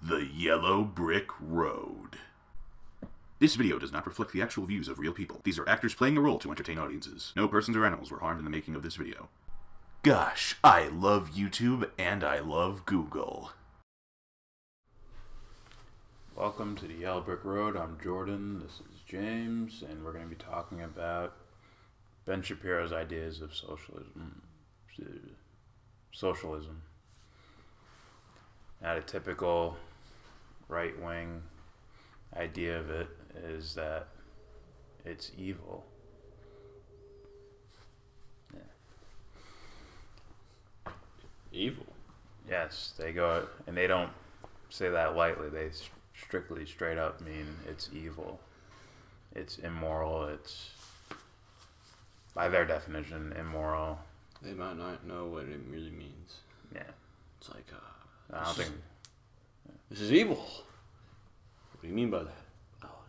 The Yellow Brick Road. This video does not reflect the actual views of real people. These are actors playing a role to entertain audiences. No persons or animals were harmed in the making of this video. Gosh, I love YouTube and I love Google. Welcome to the Yellow Brick Road. I'm Jordan, this is James, and we're going to be talking about Ben Shapiro's ideas of socialism. Now, the typical right-wing idea of it is that it's evil. Yeah. Evil? Yes, they go, and they don't say that lightly. They strictly, straight up mean it's evil. It's immoral. It's, by their definition, immoral. They might not know what it really means. Yeah. It's like, I don't think... this is evil. What do you mean by that? Oh,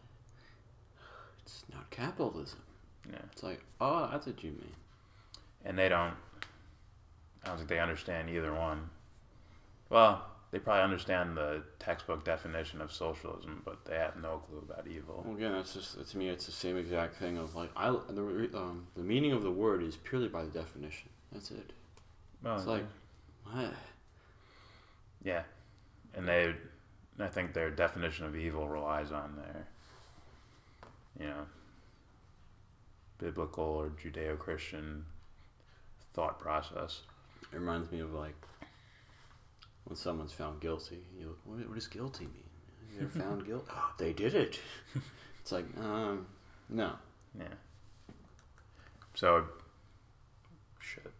it's not capitalism. Yeah. It's like, oh, that's what you mean. And I don't think they understand either one. Well, they probably understand the textbook definition of socialism, but they have no clue about evil. Well, again, that's just, to me, it's the same exact thing of like, the meaning of the word is purely by the definition. That's it. Well, it's like, what? Yeah. And I think their definition of evil relies on their, biblical or Judeo-Christian thought process. It reminds me of like when someone's found guilty. You look, what does guilty mean? They're found guilty. Oh, they did it. It's like, no. Yeah. So, shit.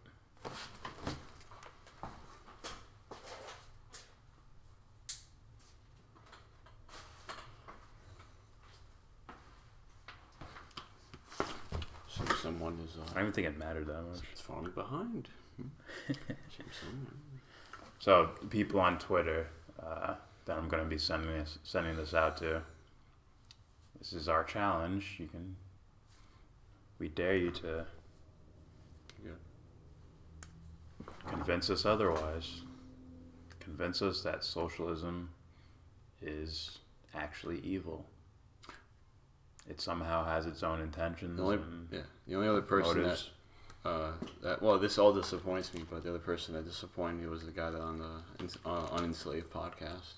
Someone is. I don't even think it mattered that much. It's falling behind. So people on Twitter that I'm going to be sending this out to. This is our challenge. We dare you to convince us otherwise. Convince us that socialism is actually evil. It somehow has its own intentions. The only other person motives. well, this all disappoints me, but the other person that disappointed me was the guy that on the Unenslaved podcast.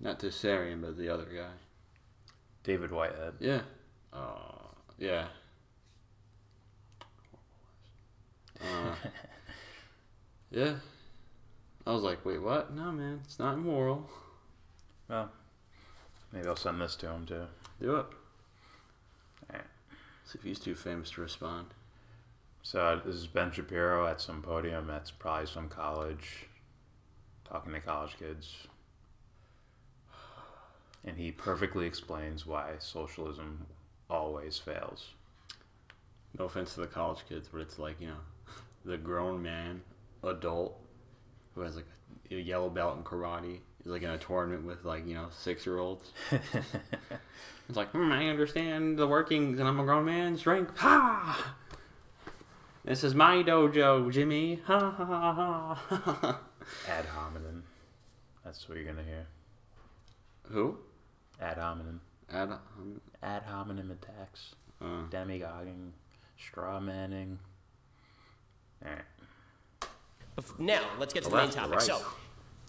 Not Tessarian, but the other guy. David Whitehead. Yeah. Yeah. Yeah. I was like, wait, what? No, man, it's not immoral. Well, maybe I'll send this to him too. Do it. Alright. See if he's too famous to respond. So this is Ben Shapiro at some podium at probably some college, talking to college kids. And he perfectly explains why socialism always fails. No offense to the college kids, but it's like, the grown man, adult, who has like a yellow belt in karate, is like in a tournament with like, 6-year-olds. It's like, I understand the workings and I'm a grown man, strength, ha! This is my dojo, Jimmy, ha ha ha ha. Ad hominem. That's what you're gonna hear. Who? Ad hominem. Ad hominem attacks. Demagoguing. Straw manning. Alright. Now, let's get to the main topic. Right. So,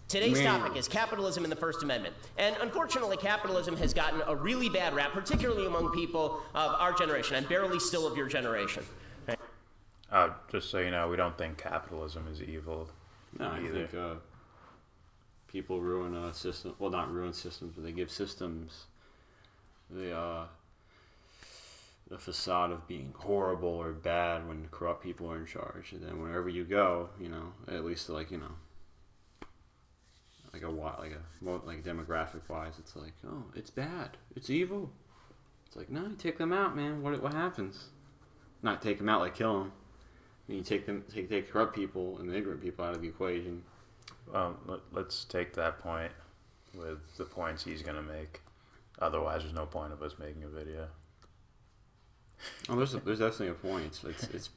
today's topic is capitalism and the First Amendment. And unfortunately, capitalism has gotten a really bad rap, particularly among people of our generation. I'm barely still of your generation. Just so you know, we don't think capitalism is evil. No, I either. think people ruin a system. Well, not ruin systems, but they give systems the facade of being horrible or bad when corrupt people are in charge. And then wherever you go, at least like demographic wise, it's like, oh, it's bad, it's evil. It's like, no, you take them out, man. What happens? Not take them out like kill them. I mean, you take corrupt people and the ignorant people out of the equation. Let's take that point with the points he's gonna make. Otherwise, there's no point of us making a video. Oh, there's definitely a point. It's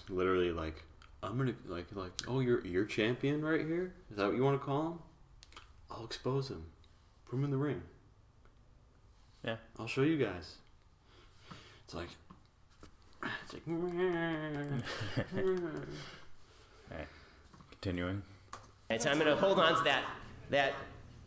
literally like I'm gonna like, oh, you're champion right here. Is that what you want to call him? I'll expose him. Put him in the ring. Yeah. I'll show you guys. It's like. Alright. Continuing. So I'm going to hold on to that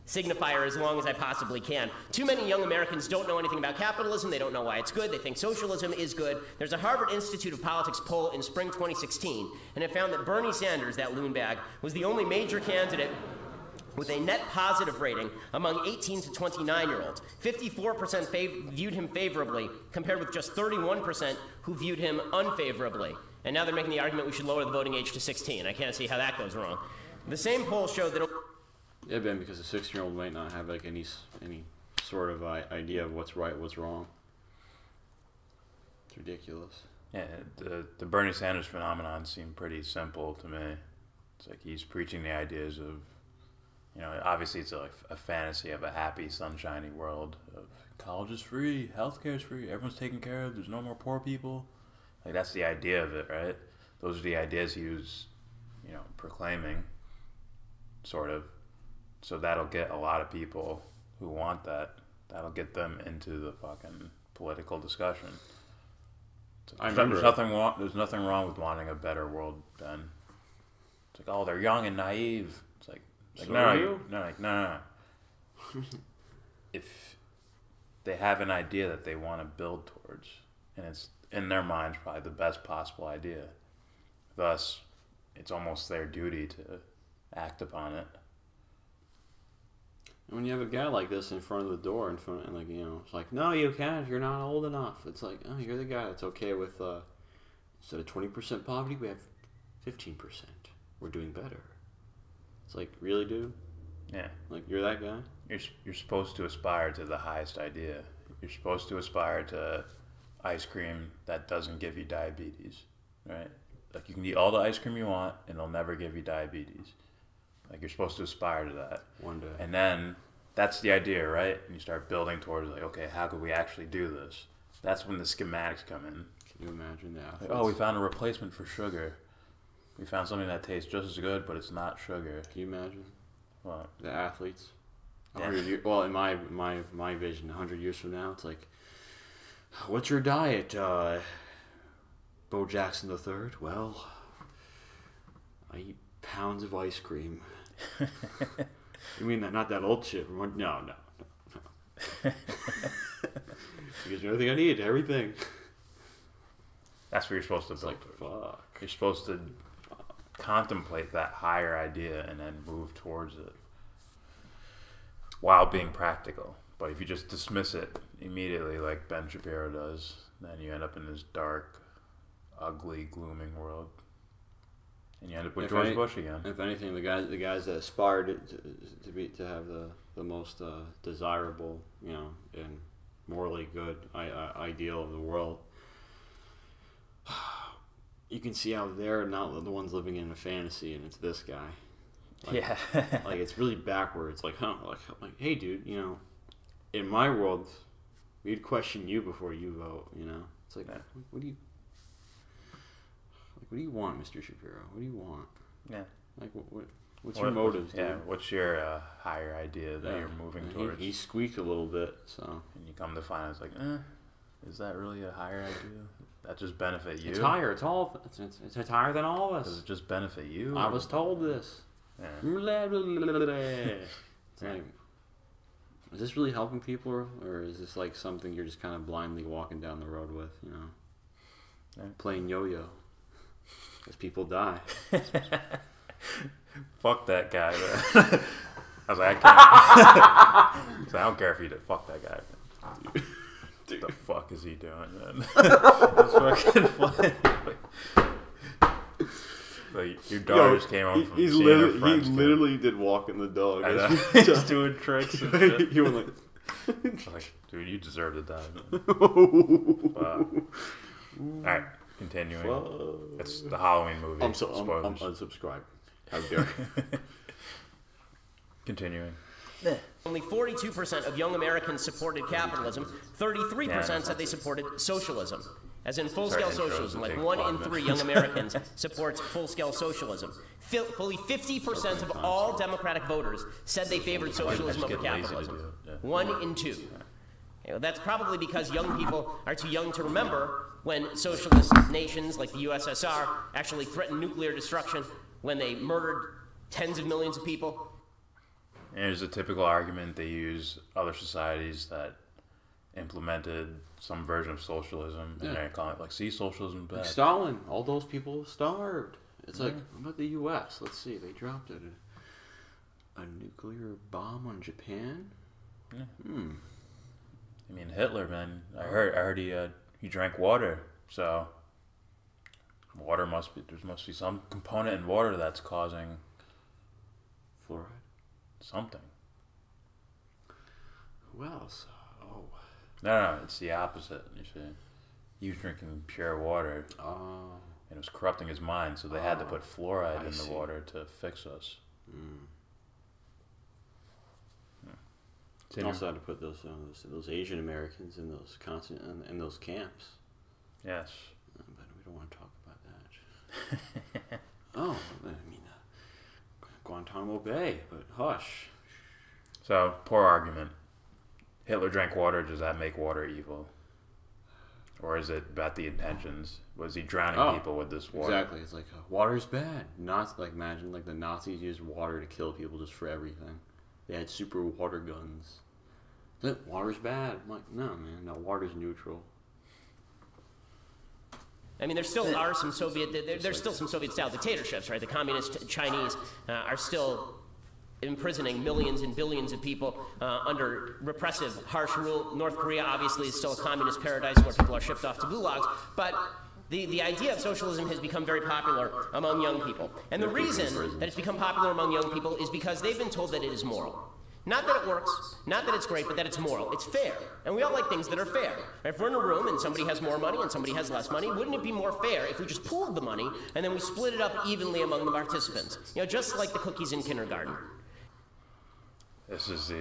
signifier as long as I possibly can. Too many young Americans don't know anything about capitalism. They don't know why it's good. They think socialism is good. There's a Harvard Institute of Politics poll in spring 2016, and it found that Bernie Sanders, that loon bag, was the only major candidate with a net positive rating among 18 to 29-year-olds. 54% viewed him favorably, compared with just 31% who viewed him unfavorably. And now they're making the argument we should lower the voting age to 16. I can't see how that goes wrong. The same poll showed that... Yeah, Ben, because a 6-year-old might not have like any sort of idea of what's right, what's wrong. It's ridiculous. Yeah, the Bernie Sanders phenomenon seemed pretty simple to me. It's like he's preaching the ideas of, you know, obviously it's like a fantasy of a happy, sunshiny world of college is free, healthcare is free, everyone's taken care of, there's no more poor people. Like, that's the idea of it, right? Those are the ideas he was, you know, proclaiming, sort of. So that'll get a lot of people who want that. That'll get them into the fucking political discussion. I remember there's nothing wrong with wanting a better world, Ben. It's like, oh, they're young and naive. It's like so no. If they have an idea that they want to build towards, and it's in their minds probably the best possible idea, thus it's almost their duty to act upon it. And when you have a guy like this in front of the door, and like, you know, it's like, no, you can't. You're not old enough. It's like, oh, you're the guy that's okay with instead of 20% poverty, we have 15%. We're doing better. It's like, really, dude? Yeah. Like, you're that guy? You're supposed to aspire to the highest idea. You're supposed to aspire to ice cream that doesn't give you diabetes, right? Like, you can eat all the ice cream you want, and it'll never give you diabetes. Like, you're supposed to aspire to that. One day. And then, that's the idea, right? And you start building towards, like, okay, how could we actually do this? That's when the schematics come in. Can you imagine that? Like, oh, we found a replacement for sugar. We found something that tastes just as good, but it's not sugar. Can you imagine? What? The athletes. Yeah. Well, in my vision, 100 years from now, it's like, what's your diet, Bo Jackson III? Well, I eat pounds of ice cream. You mean that? Not that old shit? No. Because everything I need, everything. That's what you're supposed to build. Like, fuck. You're supposed to contemplate that higher idea and then move towards it while being practical. But if you just dismiss it immediately, like Ben Shapiro does, then you end up in this dark, ugly, glooming world. And you end up with George Bush again. If anything, the guys that aspired to have the most desirable, you know, and morally good ideal of the world, you can see how they're not the ones living in a fantasy, and it's this guy. Like, yeah. Like, it's really backwards. Like, like, hey, dude, you know, in my world, we'd question you before you vote. You know, it's like, what do you want, Mr. Shapiro? What do you want? Yeah. Like, what's your motives? Yeah. Dude? What's your higher idea that you're moving towards? He squeaked a little bit, so. And you come to find it's like, is that really a higher idea? That just benefit you? It's higher. It's higher than all of us. Does it just benefit you? I was told this. Yeah. It's like, is this really helping people, or is this like something you're just kind of blindly walking down the road with, you know? Yeah. Playing yo-yo. Because people die. Fuck that guy. I was like, I can't. So I don't care if he did. Fuck that guy. Dude. What the fuck is he doing, man? It's fucking funny. Like, your daughter just came home from seeing her friends. He literally did walking the dog. I know. He's doing tricks and shit. He went like, dude, you deserve to die, man. Alright, continuing. It's the Halloween movie. I'm unsubscribed. How dare you. Continuing. Only 42% of young Americans supported capitalism. 33% said they supported socialism. as in full-scale Sorry, intros socialism. will Like take 1 5 in 3 minutes. young Americans supports full-scale socialism. Fully 50% of all Democratic voters said they favored socialism over get lazy to capitalism. do it, yeah. 1 in 2. That's probably because young people are too young to remember when socialist nations like the USSR actually threatened nuclear destruction, when they murdered tens of millions of people. And there's a typical argument they use other societies that implemented some version of socialism, and they're calling it like, see, socialism bad. Like Stalin, all those people starved. It's like, what about the U.S.? Let's see, they dropped a nuclear bomb on Japan. Yeah. I mean, Hitler, man. I heard he drank water, so water must be some component in water that's causing Fluoride. something. Who else? Oh. No, it's the opposite. You see, he was drinking pure water, Oh. and it was corrupting his mind, so they had to put fluoride I in the see. water to fix us. They also had to put those Asian Americans in those in those camps. Yes. But we don't want to talk about that. Oh, I mean, Guantanamo Bay, but hush. So, poor argument. Hitler drank water. Does that make water evil? Or is it about the intentions? Was he drowning people with this water? Exactly. It's like, water's bad. Not like, imagine like the Nazis used water to kill people just for everything. They had super water guns. Water's bad. I'm like, no, man. No, water's neutral. I mean, there still are some there's still some Soviet-style dictatorships, right? The communist Chinese are still imprisoning millions and billions of people under repressive, harsh rule. North Korea, obviously, is still a communist paradise where people are shipped off to gulags. But the idea of socialism has become very popular among young people. And the reason that it's become popular among young people is because they've been told that it is moral. Not that it works, not that it's great, but that it's moral. It's fair. And we all like things that are fair. If we're in a room and somebody has more money and somebody has less money, wouldn't it be more fair if we just pooled the money and then we split it up evenly among the participants? You know, just like the cookies in kindergarten. This is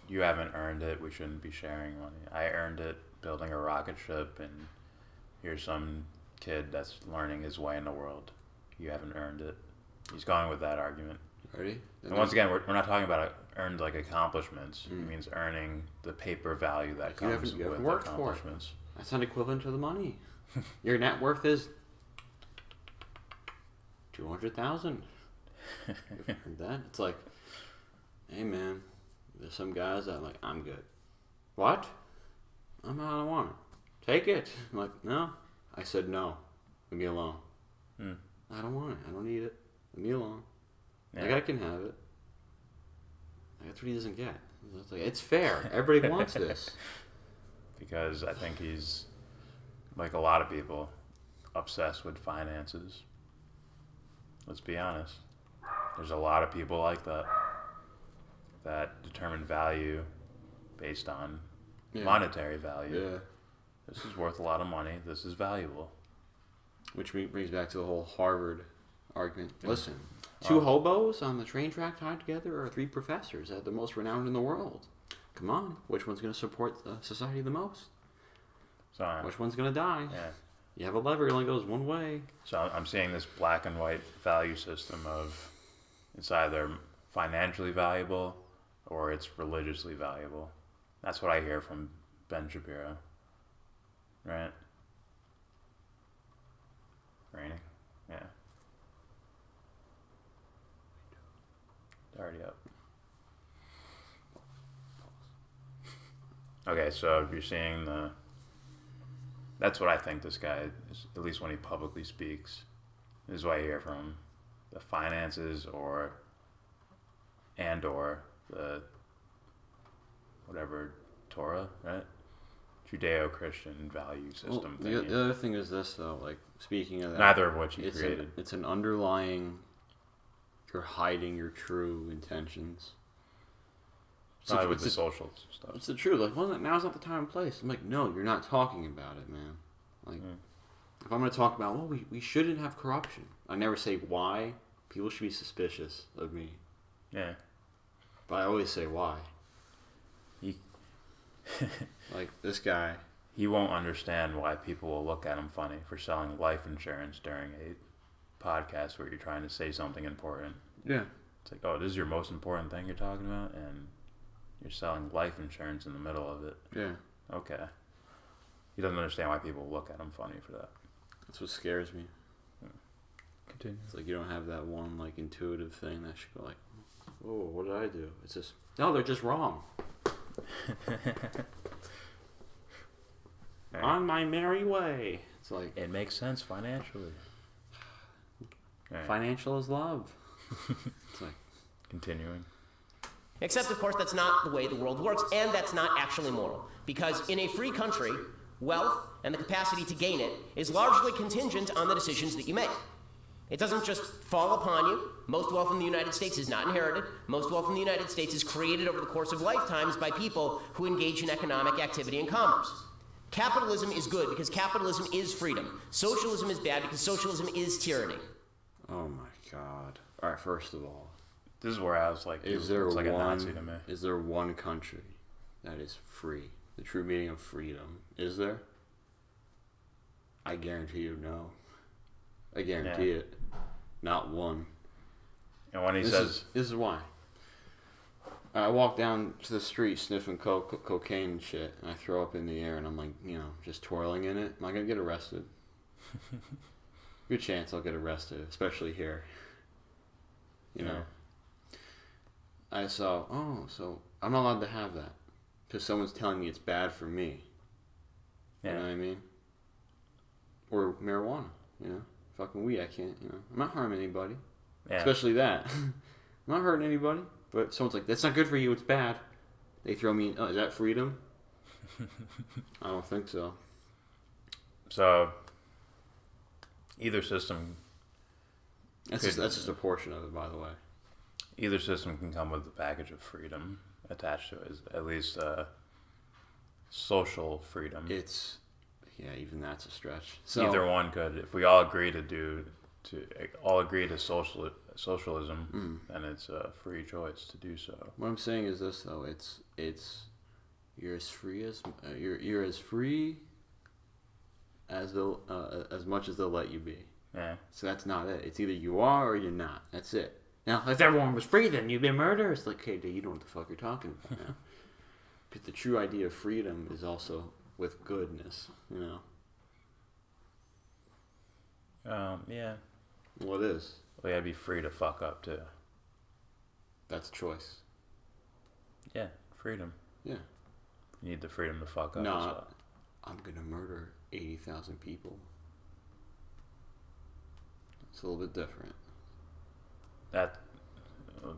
you haven't earned it, we shouldn't be sharing money. I earned it building a rocket ship, and here's some kid that's learning his way in the world. You haven't earned it. He's going with that argument. Ready? And once again, we're not talking about earned like accomplishments. It means earning the paper value that comes you haven't with worked for it. accomplishments. That's not equivalent to the money. Your net worth is 200,000. You've heard that? It's like, hey man, there's some guys that are like, I'm good. What? I don't want it. Take it. I'm like, no. I said no. Leave me alone. I don't want it. I don't need it. Leave me alone. Yeah. Like, I can have it. That's what he doesn't get. It's like, it's fair. Everybody wants this. Because I think he's, like a lot of people, obsessed with finances. Let's be honest. There's a lot of people like that determine value based on monetary value. Yeah. This is worth a lot of money. This is valuable. Which brings back to the whole Harvard argument. Listen, two hobos on the train track tied together are 3 professors at the most renowned in the world. Come on, which one's going to support society the most? So, Which one's going to die? yeah. You have a lever, it only goes one way. So I'm seeing this black and white value system of it's either financially valuable or it's religiously valuable. That's what I hear from Ben Shapiro. Right? Raining? Yeah. It's already up. Okay, so you're seeing that's what I think this guy is, at least when he publicly speaks. This is what I hear from him. The finances or the whatever Torah, right? Judeo-Christian value system Well, thing. the other thing is this, though, like, speaking of that. Neither of which he created. It's an underlying, you're hiding your true intentions. Probably with the social stuff. It's the truth. Like, well, now's not the time and place. I'm like, no, you're not talking about it, man. Like, if I'm going to talk about, well, we shouldn't have corruption. I never say why. People should be suspicious of me. Yeah. But I always say why. He Like, this guy. he won't understand why people will look at him funny for selling life insurance during a podcast where you're trying to say something important. Yeah. It's like, oh, this is your most important thing you're talking about, and you're selling life insurance in the middle of it. Yeah. Okay. He doesn't understand why people look at him funny for that. That's what scares me. Continue. It's like you don't have that one like intuitive thing that should go like, oh, what did I do? It's just, no, they're just wrong. Right. On my merry way. It's like, It makes sense financially. Right. financial is love. It's like, Continuing. Except, of course, that's not the way the world works, and that's not actually moral. Because in a free country, wealth and the capacity to gain it is largely contingent on the decisions that you make. It doesn't just fall upon you. Most wealth in the United States is not inherited. Most wealth in the United States is created over the course of lifetimes by people who engage in economic activity and commerce. Capitalism is good because capitalism is freedom. Socialism is bad because socialism is tyranny. oh my God. All right, first of all, This is where I was like, is it there looks like a Nazi to me. is there one country that is free? The true meaning of freedom. Is there? I guarantee you no. I guarantee it. Not one. And when he This says, is why. I walk down to the street sniffing cocaine and shit, and I throw up in the air, and I'm like, just twirling in it. Am I gonna get arrested? Good chance I'll get arrested, especially here. You know. I saw, so I'm not allowed to have that because someone's telling me it's bad for me. You know what I mean? Or marijuana, fucking weed. I can't, I'm not harming anybody. yeah. Especially that. I'm not hurting anybody. But someone's like, that's not good for you, it's bad. They throw me, is that freedom? I don't think so. So, either system, That's just a portion of it, by the way. either system can come with a package of freedom attached to it, at least social freedom. Even that's a stretch. So, Either one could. If we all agree to socialism, then it's a free choice to do so. what I'm saying is this, though. It's you're as free as you're as free as they'll as much as they'll let you be. Yeah. So that's not it. It's either you are or you're not. That's it. Now, if everyone was free, then you'd be murdered. It's like, hey, dude, you know what the fuck you're talking about now. Because the true idea of freedom is also with goodness, Yeah. Well, it is. Well, you gotta be free to fuck up too. That's choice. Yeah, freedom. Yeah. You need the freedom to fuck up. No, as well. I'm going to murder 80,000 people. It's a little bit different. That,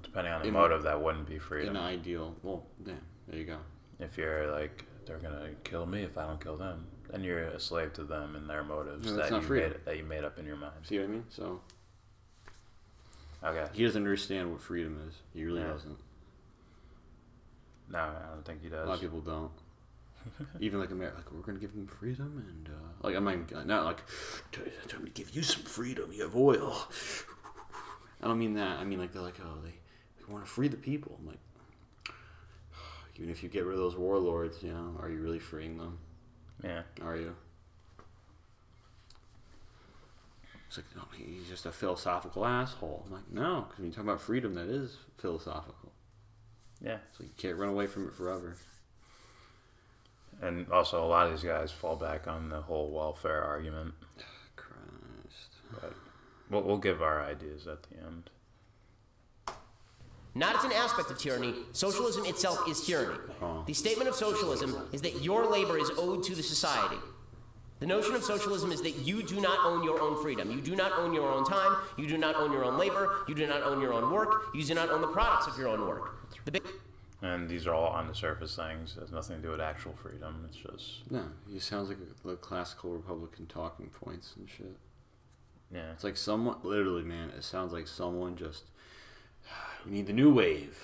depending on the motive, that wouldn't be freedom. In ideal, well, damn, there you go. If you're like, they're gonna kill me if I don't kill them, then you're a slave to them and their motives No, that's not freedom. that you made up in your mind. See what I mean? So, Okay. he doesn't understand what freedom is. He really Yeah. doesn't. No, I don't think he does. A lot of people don't. Even like America, like, we're gonna give them freedom, and like I'm not like time to give you some freedom. You have oil. I don't mean that. I mean like they're like, oh, they want to free the people. I'm like, even if you get rid of those warlords, are you really freeing them? Yeah. Are you? It's like, no, he's just a philosophical asshole. I'm like, no, because when you talk about freedom, that is philosophical. Yeah. So you can't run away from it forever. And also, a lot of these guys fall back on the whole welfare argument. Christ. But we'll give our ideas at the end. Not as an aspect of tyranny, socialism itself is tyranny. The statement of socialism is that your labor is owed to the society. The notion of socialism is that you do not own your own freedom. You do not own your own time. You do not own your own labor. You do not own your own work. You do not own the products of your own work. And these are all on the surface things. It has nothing to do with actual freedom. It's just... No, he sounds like the classical Republican talking points and shit. Yeah. It's like someone, literally, man, it sounds like someone just, we need the new wave.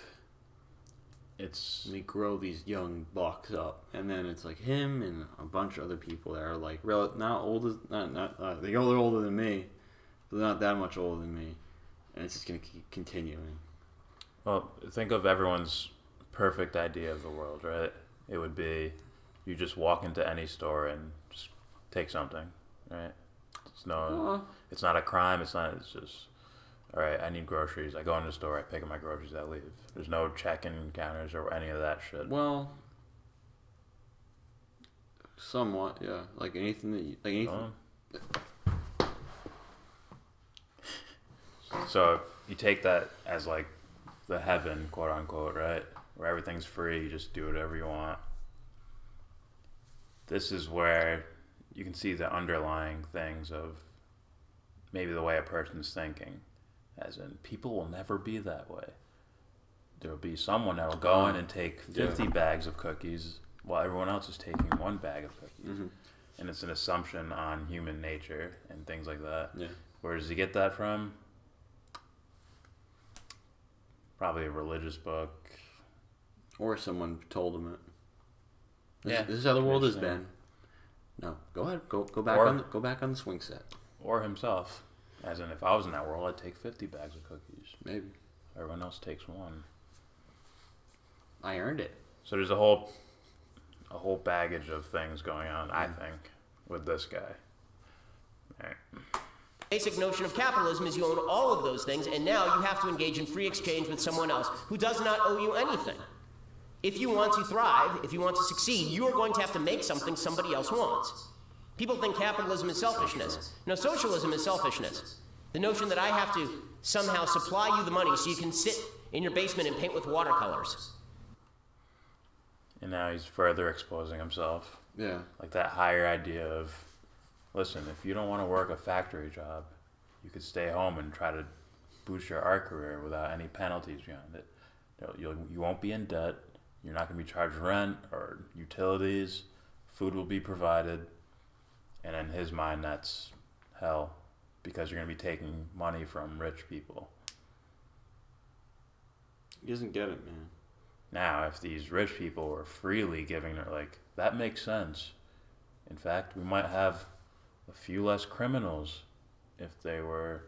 It's... And they grow these young bucks up. And then it's like him and a bunch of other people that are like, not old as, they're older than me, but they're not that much older than me. And it's just going to keep continuing. Well, think of everyone's perfect idea of the world, right? It would be you just walk into any store and just take something, right? It's not a crime. It's just, all right, I need groceries. I go in the store, I pick up my groceries, I leave. There's no check-in counters or any of that shit. Well, somewhat, yeah. Like anything that you, like anything. So if you take that as like the heaven, quote unquote, right? Where everything's free, you just do whatever you want. This is where you can see the underlying things of maybe the way a person's thinking. As in, people will never be that way. There will be someone that will go in and take 50 bags of cookies while everyone else is taking 1 bag of cookies. Mm-hmm. And it's an assumption on human nature and things like that. Yeah. Where does he get that from? Probably a religious book. Or someone told him it. Yeah, This is how the world has been. No, go ahead. Go back go back on the swing set. Or himself. As in, if I was in that world, I'd take 50 bags of cookies. Maybe. Everyone else takes 1. I earned it. So there's a whole baggage of things going on, I think, with this guy. All right. Basic notion of capitalism is you own all of those things, and now you have to engage in free exchange with someone else who does not owe you anything. If you want to thrive, if you want to succeed, you are going to have to make something somebody else wants. People think capitalism is selfishness. No, socialism is selfishness. The notion that I have to somehow supply you the money so you can sit in your basement and paint with watercolors. And now he's further exposing himself. Yeah. Like that higher idea of, listen, if you don't want to work a factory job, you could stay home and try to boost your art career without any penalties behind it. You won't be in debt. You're not going to be charged rent or utilities. Food will be provided. And in his mind, that's hell because you're going to be taking money from rich people. He doesn't get it, man. Now, if these rich people were freely giving it, like, that makes sense. In fact, we might have a few less criminals if they were,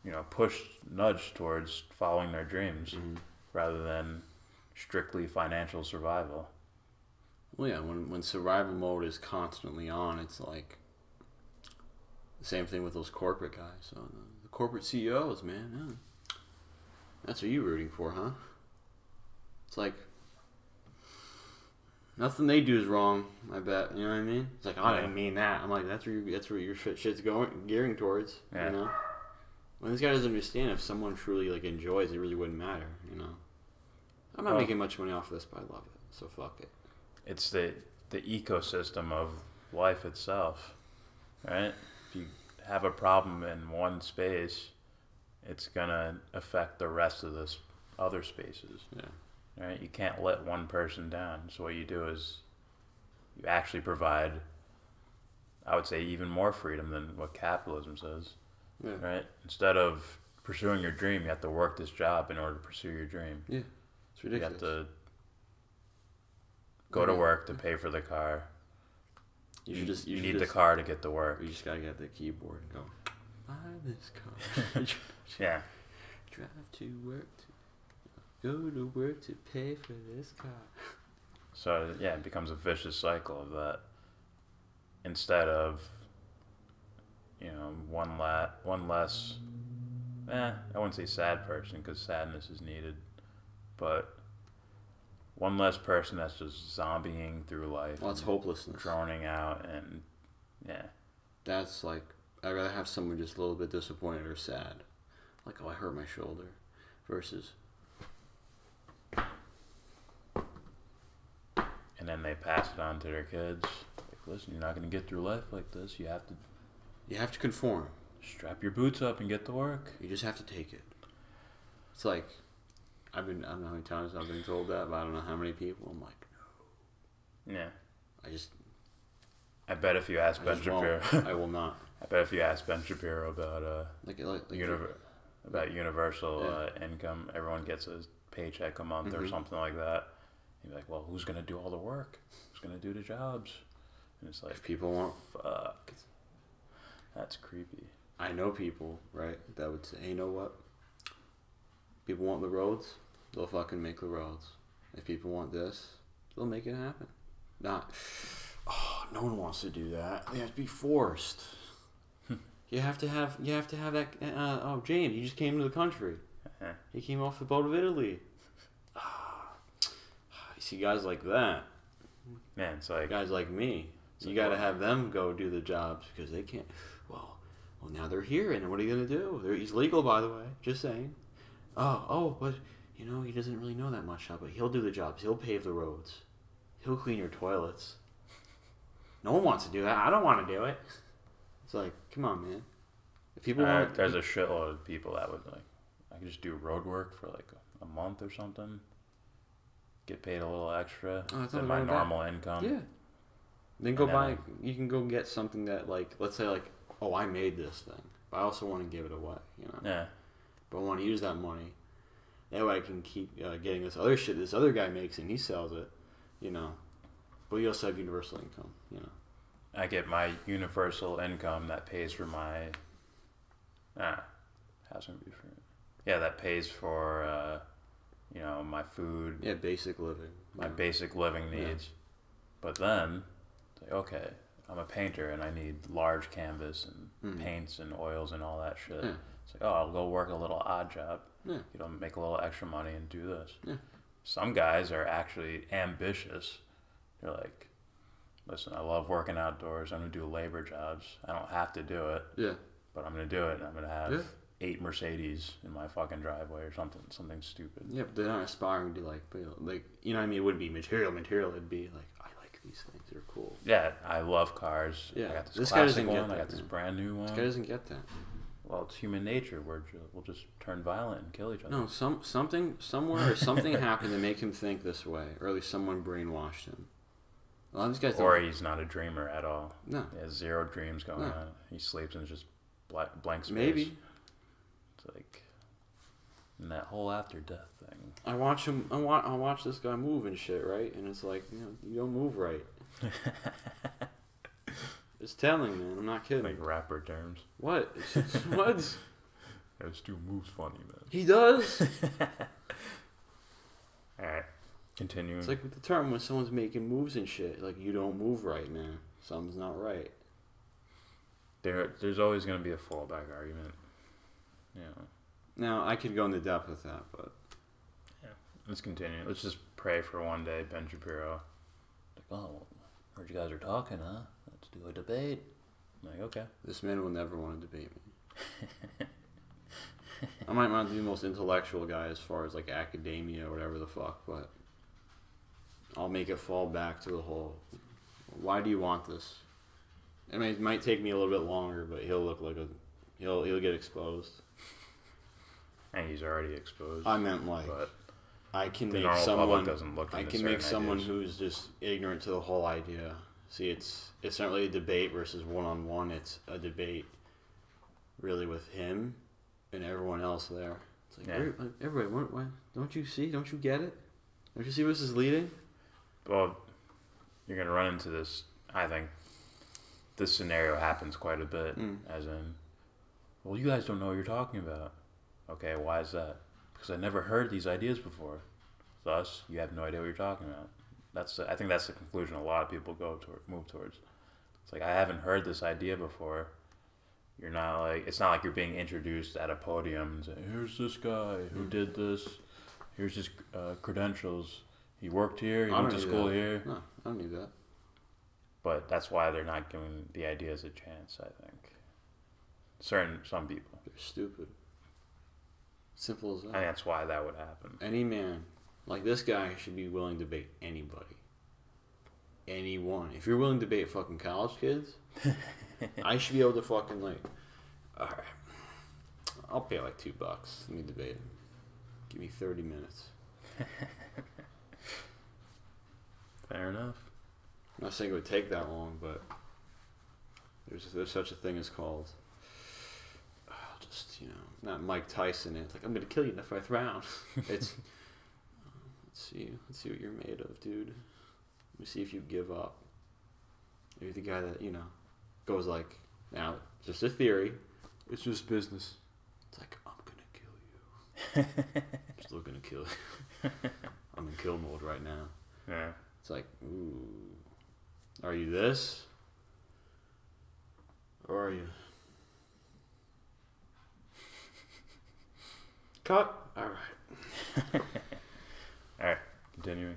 nudged towards following their dreams rather than strictly financial survival. Well, yeah, when survival mode is constantly on, it's like the same thing with those corporate guys. So the corporate CEOs, man, yeah. That's what you're rooting for, huh? It's like nothing they do is wrong. I bet, you know what I mean? It's like, I didn't mean that. I'm like, that's where your shit's gearing towards. Yeah. You know, when this guy doesn't understand, if someone truly like enjoys it, really wouldn't matter. You know, I'm not making much money off of this, but I love it, so fuck it. It's the ecosystem of life itself, right? If you have a problem in one space, it's gonna affect the rest of this other spaces. Yeah. Right? You can't let one person down. So what you do is you actually provide, I would say, even more freedom than what capitalism says. Yeah. Right? Instead of pursuing your dream, you have to work this job in order to pursue your dream. Yeah. It's ridiculous. You have to go to work to pay for the car. You need the car to get to work. You just gotta get the keyboard and go, buy this car. Yeah. Drive to work go to work to pay for this car. So yeah, it becomes a vicious cycle of that. Instead of, one less, I wouldn't say sad person because sadness is needed, but one less person that's just zombieing through life. Well, it's hopelessness. Droning out and, yeah. That's like, I'd rather have someone just a little bit disappointed or sad. Like, oh, I hurt my shoulder. Versus... And then they pass it on to their kids. Like, listen, you're not going to get through life like this. You have to conform. Strap your boots up and get to work. You just have to take it. It's like, I don't know how many times I've been told that, but I don't know how many people. I'm like, no. Yeah. I bet if you ask Ben Shapiro, I will not. I bet if you ask Ben Shapiro about about universal income, everyone gets a paycheck a month or something like that. You'd be like, well, who's gonna do all the work? Who's gonna do the jobs? And it's like, if people want, fuck, that's creepy. I know people, right, that would say, hey, you know what? People want the roads, they'll fucking make the roads. If people want this, they'll make it happen. not. Oh, no one wants to do that. They have to be forced. You have to have that. Oh, James, he just came to the country. He came off the boat of Italy. You see guys like that. Man, it's like guys like me. You got to have them go do the jobs because they can't. Well, now they're here, and what are you gonna do? He's legal, by the way. Just saying. But he doesn't really know that much, but he'll do the jobs. He'll pave the roads. He'll clean your toilets. No one wants to do that. I don't want to do it. It's like, come on, man. If people want, there's a shitload of people that would I could just do road work for like a month or something. Get paid a little extra than my normal income. Yeah. Then go buy. You can go get something that let's say I made this thing, but I also want to give it away. Yeah. But I want to use that money. That way I can keep getting this other shit this other guy makes and he sells it. But you also have universal income. I get my universal income that pays for my housing. Yeah, that pays for my food. Yeah, basic living. My basic living needs. Yeah. But then, okay, I'm a painter and I need large canvas and paints and oils and all that shit. Yeah. It's like, I'll go work a little odd job. Yeah. Make a little extra money and do this. Yeah. Some guys are actually ambitious. They're like, listen, I love working outdoors. I'm going to do labor jobs. I don't have to do it. Yeah. But I'm going to do it, and I'm going to have 8 Mercedes in my fucking driveway or something stupid. Yeah, but they're not aspiring to you know what I mean? It wouldn't be material. It'd be like, I like these things. They're cool. Yeah, I love cars. Yeah. I got this classic one. I got this brand new one. This guy doesn't get that. Well, it's human nature. We'll just turn violent and kill each other. No, something happened to make him think this way, or at least someone brainwashed him. A lot of these guys or he's not a dreamer at all. No. He has 0 dreams going on. He sleeps in just blank space. Maybe. It's like in that whole after death thing. I watch this guy move and shit, right? And it's like, you don't move right. It's telling, man. I'm not kidding. Like rapper terms. What? What? Those 2 moves funny, man. He does. Alright. Continuing. It's like with the term when someone's making moves and shit, like, you don't move right, man. Something's not right. There's always going to be a fallback argument. Yeah. Now, I could go into depth with that, but... Yeah. Let's continue. Let's just pray for one day, Ben Shapiro. Heard you guys are talking, huh? Let's do a debate. I'm like, okay. This man will never want to debate me. I might not be the most intellectual guy as far as, academia or whatever the fuck, but... I'll make it fall back to the whole, why do you want this? I mean, it might take me a little bit longer, but he'll look like he'll get exposed. And he's already exposed. I meant I can make someone who's just ignorant to the whole idea. See, it's not really a debate versus one-on-one. It's a debate really with him and everyone else there. It's like, everybody, why, don't you see? Don't you get it? Don't you see where this is leading? Well, you're going to run into this. I think this scenario happens quite a bit, as in, well, you guys don't know what you're talking about. Okay, why is that? Because I never heard these ideas before. Thus, you have no idea what you're talking about. I think that's the conclusion a lot of people move towards. It's like, I haven't heard this idea before. You're not it's not like you're being introduced at a podium and saying, here's this guy who did this. Here's his credentials. He worked here. He went to school here. No, I don't need that. But that's why they're not giving the ideas a chance, I think. Some people. They're stupid. Simple as that. And that's why that would happen. Any man, like this guy, should be willing to debate anybody. Anyone. If you're willing to debate fucking college kids, I should be able to fucking alright, I'll pay $2. Let me debate him. Give me 30 minutes. Fair enough. I'm not saying it would take that long, but there's such a thing as called not Mike Tyson. It's like, I'm gonna kill you in the 5th round. It's let's see what you're made of, dude. Let me see if you give up. You're the guy that goes now just a theory. It's just business. It's like, I'm gonna kill you. Still gonna kill you. I'm in kill mode right now. Yeah. It's like, ooh. Are you this? Or are you? Cut. All right. All right, continuing.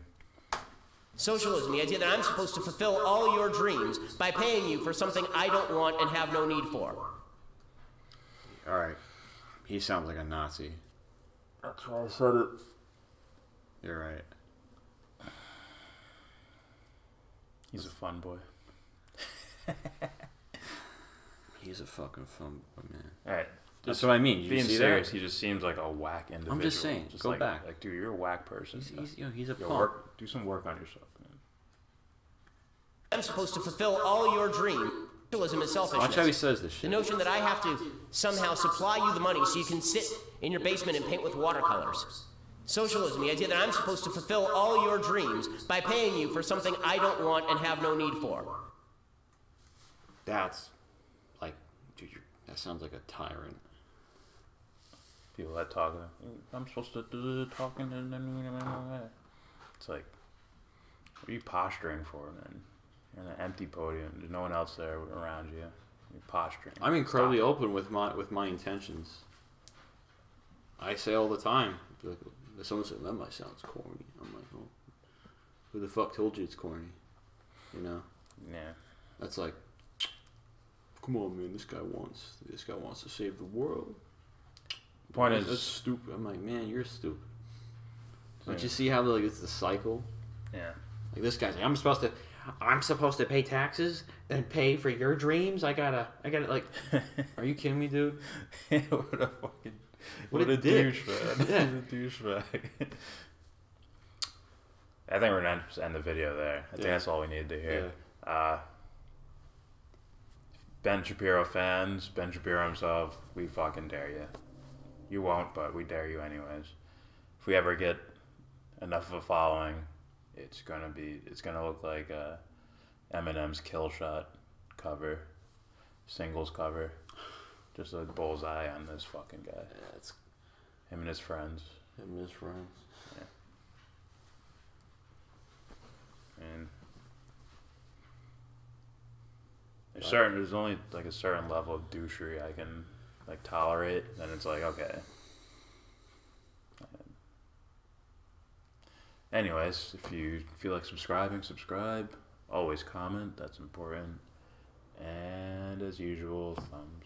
Socialism, the idea that I'm supposed to fulfill all your dreams by paying you for something I don't want and have no need for. All right. He sounds like a Nazi. That's why I said it. You're right. He's a fun boy. He's a fucking fun boy, man. All right. That's what I mean. You Being see serious, that? he just seems like a whack individual. I'm just saying. Go like, back. Like, dude, you're a whack person. He's a punk. Do some work on yourself, man. I'm supposed to fulfill all your dreams. Socialism is selfishness. Watch how he says this The shit. notion that I have to somehow supply you the money so you can sit in your basement and paint with watercolors. Socialism, the idea that I'm supposed to fulfill all your dreams by paying you for something I don't want and have no need for. That's like, dude, that sounds like a tyrant. People that talk, I'm supposed to do the talking, and it's like, what are you posturing for, man? You're on an empty podium. There's no one else there around you. You're posturing. I'm incredibly open with my intentions. I say all the time, like, someone said that might sound corny. I'm like, oh, who the fuck told you it's corny? You know? Yeah. That's like, come on, man. This guy wants to save the world. Point is, that's stupid. I'm like, man, you're stupid. Don't you see how like it's the cycle? Yeah. Like this guy's like, I'm supposed to pay taxes and pay for your dreams. I gotta like. Are you kidding me, dude? What a fucking. What a dick. Douchebag. Yeah. What a douchebag. I think we're gonna just end the video there. I think that's all we needed to hear. Yeah. Ben Shapiro fans, Ben Shapiro himself, we fucking dare you. You won't, but we dare you anyways. If we ever get enough of a following, it's gonna look like Eminem's Kill Shot cover, singles cover. Just a bullseye on this fucking guy. Yeah, it's him and his friends. him and his friends. Yeah. And there's only like a certain level of douchery I can like tolerate. Then it's like, okay. Anyways, if you feel like subscribing, subscribe. Always comment. That's important. And as usual, thumbs